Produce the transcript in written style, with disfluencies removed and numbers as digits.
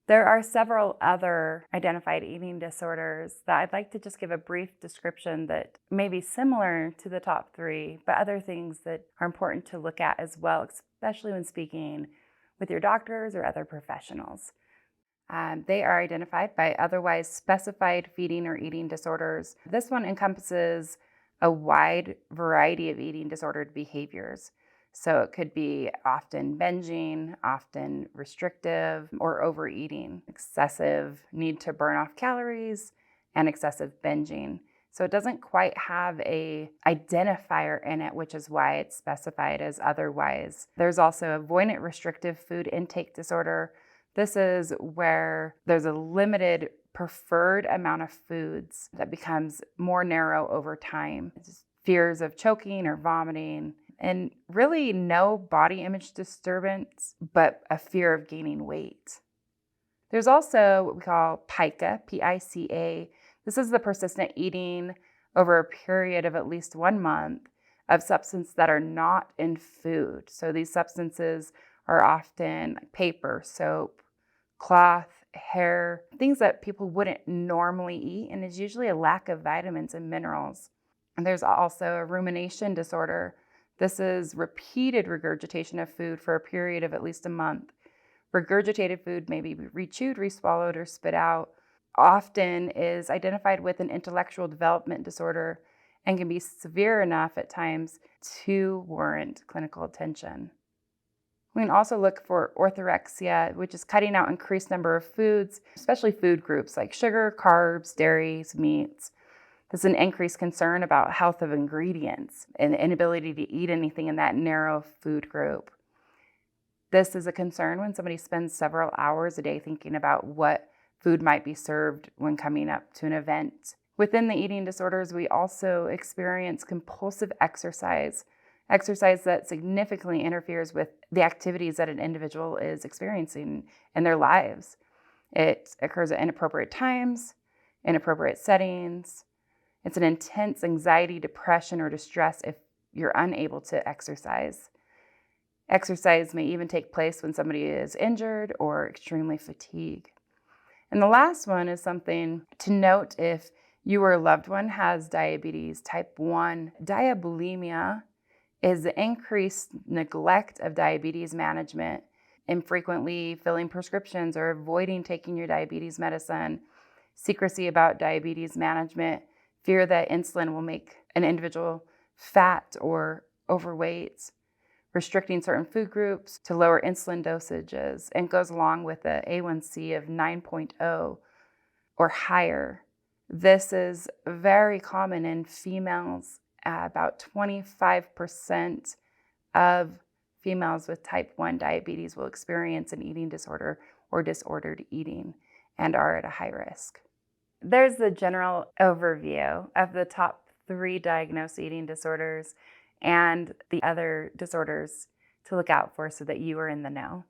There are several other identified eating disorders that I'd like to just give a brief description that may be similar to the top three, but other things that are important to look at as well, especially when speaking with your doctors or other professionals. They are identified by otherwise specified feeding or eating disorders. This one encompasses a wide variety of eating disordered behaviors. So it could be often binging, often restrictive, or overeating, excessive need to burn off calories, and excessive binging. So it doesn't quite have a identifier in it, which is why it's specified as otherwise. There's also avoidant restrictive food intake disorder. This is where there's a limited preferred amount of foods that becomes more narrow over time. It's fears of choking or vomiting, and really no body image disturbance, but a fear of gaining weight. There's also what we call pica, P-I-C-A. This is the persistent eating over a period of at least 1 month of substances that are not in food. So these substances are often paper, soap, cloth, hair, things that people wouldn't normally eat, and it's usually a lack of vitamins and minerals. And there's also a rumination disorder. This is repeated regurgitation of food for a period of at least a month. Regurgitated food may be rechewed, reswallowed, or spit out. Often is identified with an intellectual development disorder and can be severe enough at times to warrant clinical attention. We can also look for orthorexia, which is cutting out increased number of foods, especially food groups like sugar, carbs, dairies, meats. There's an increased concern about health of ingredients and the inability to eat anything in that narrow food group. This is a concern when somebody spends several hours a day thinking about what food might be served when coming up to an event. Within the eating disorders, we also experience compulsive exercise that significantly interferes with the activities that an individual is experiencing in their lives. It occurs at inappropriate times, inappropriate settings. It's an intense anxiety, depression, or distress if you're unable to exercise. Exercise may even take place when somebody is injured or extremely fatigued. And the last one is something to note if you or a loved one has diabetes type 1. Diabulimia is the increased neglect of diabetes management, infrequently filling prescriptions or avoiding taking your diabetes medicine, secrecy about diabetes management, fear that insulin will make an individual fat or overweight, restricting certain food groups to lower insulin dosages, and goes along with the A1C of 9.0 or higher. This is very common in females. About 25% of females with type 1 diabetes will experience an eating disorder or disordered eating and are at a high risk. There's the general overview of the top 3 diagnosed eating disorders and the other disorders to look out for so that you are in the know.